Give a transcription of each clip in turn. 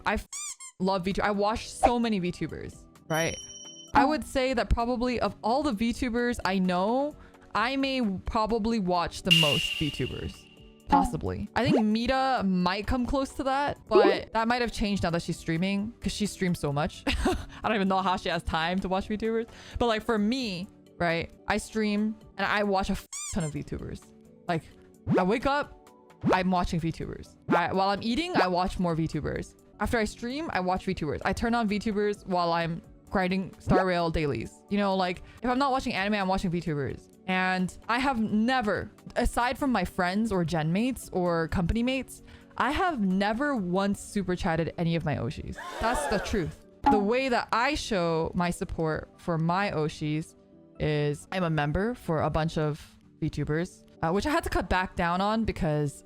I love VTubers. I watch so many VTubers, right? I would say that probably of all the VTubers I know, I may probably watch the most VTubers. Possibly. I think Mita might come close to that, but that might have changed now that she's streaming because she streams so much. I don't even know how she has time to watch VTubers. But like for me, right? I stream and I watch a ton of VTubers. Like I wake up, I'm watching VTubers. While I'm eating, I watch more VTubers. After I stream, I watch VTubers. I turn on VTubers while I'm grinding Star Rail dailies. You know, like if I'm not watching anime, I'm watching VTubers. And I have never, aside from my friends or gen mates or company mates, I have never once super chatted any of my Oshis. That's the truth. The way that I show my support for my Oshis is I'm a member for a bunch of VTubers, which I had to cut back down on because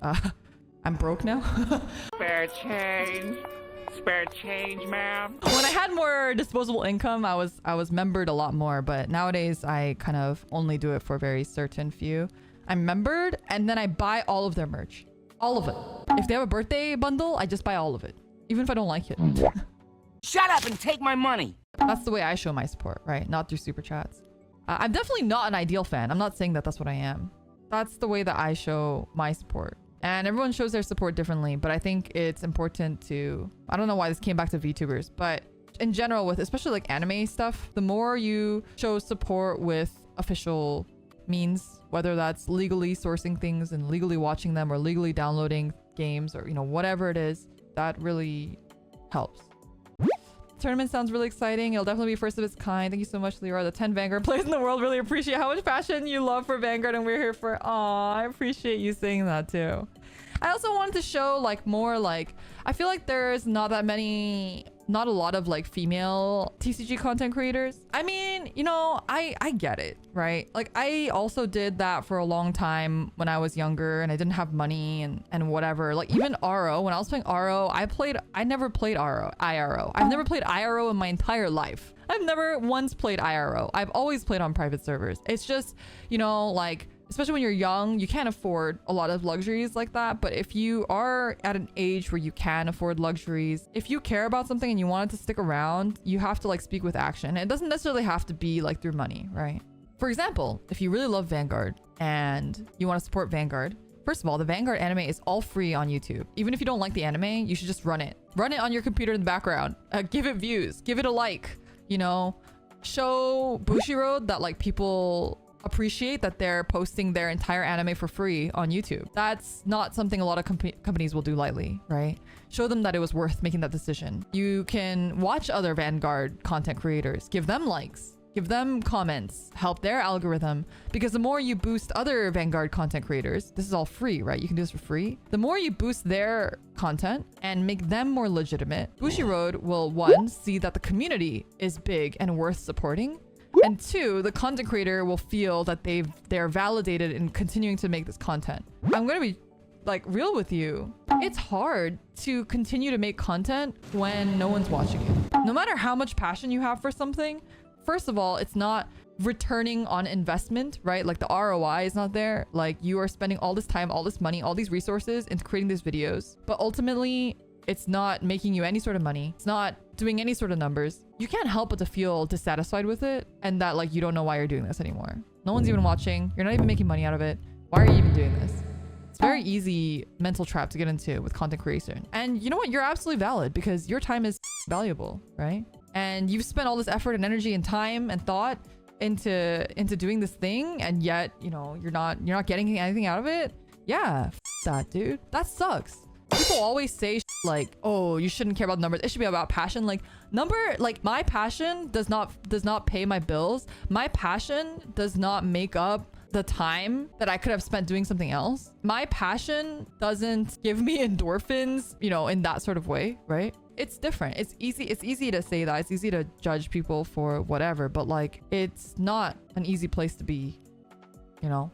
I'm broke now. Spare change. Spare change, ma'am. When I had more disposable income, I was membered a lot more, but nowadays I kind of only do it for a very certain few. I'm membered and then I buy all of their merch. All of it. If they have a birthday bundle, I just buy all of it. Even if I don't like it. Shut up and take my money. That's the way I show my support, right? Not through super chats. I'm definitely not an Ideal fan. I'm not saying that that's what I am. That's the way that I show my support. And everyone shows their support differently, but I think it's important to, I don't know why this came back to VTubers, but in general with especially like anime stuff, the more you show support with official means, whether that's legally sourcing things and legally watching them or legally downloading games or, you know, whatever it is, that really helps. Tournament sounds really exciting. It'll definitely be first of its kind. Thank you so much, Leora. The 10 Vanguard players in the world really appreciate how much passion you love for Vanguard, and we're here for. Aw, I appreciate you saying that too. I also wanted to show like more like, I feel like there's not a lot of like female TCG content creators. I mean, you know, I get it, right? Like I also did that for a long time when I was younger and I didn't have money and whatever. Like even iRO, when I was playing iRO, I never played iRO. I've never played iRO in my entire life. I've never once played iRO. I've always played on private servers. It's just, you know, like, especially when you're young, you can't afford a lot of luxuries like that. But if you are at an age where you can afford luxuries, if you care about something and you want it to stick around, you have to like speak with action. It doesn't necessarily have to be like through money, right? For example, if you really love Vanguard and you want to support Vanguard, first of all, the Vanguard anime is all free on YouTube. Even if you don't like the anime, you should just run it. Run it on your computer in the background. Give it views. Give it a like. You know, show Bushiroad that like people appreciate that they're posting their entire anime for free on YouTube. That's not something a lot of companies will do lightly, right? Show them that it was worth making that decision. You can watch other Vanguard content creators, give them likes, give them comments, help their algorithm, because the more you boost other Vanguard content creators, this is all free, right? You can do this for free. The more you boost their content and make them more legitimate, Bushiroad will, one, see that the community is big and worth supporting, and two, the content creator will feel that they're validated in continuing to make this content. I'm gonna be like real with you. It's hard to continue to make content when no one's watching it. No matter how much passion you have for something, first of all, it's not returning on investment, right? Like the ROI is not there. Like you are spending all this time, all this money, all these resources into creating these videos, but ultimately it's not making you any sort of money. It's not doing any sort of numbers. You can't help but to feel dissatisfied with it and that like you don't know why you're doing this anymore. No one's even watching. You're not even making money out of it. Why are you even doing this? It's a very easy mental trap to get into with content creation. And you know what? You're absolutely valid because your time is valuable, right? And you've spent all this effort and energy and time and thought into doing this thing, and yet, you know, you're not getting anything out of it. Yeah, that, dude. That sucks. People always say like, oh, you shouldn't care about numbers. It should be about passion. Like my passion does not pay my bills. My passion does not make up the time that I could have spent doing something else. My passion doesn't give me endorphins, you know, in that sort of way, right? It's different. It's easy to say that. It's easy to judge people for whatever, but like, it's not an easy place to be, you know?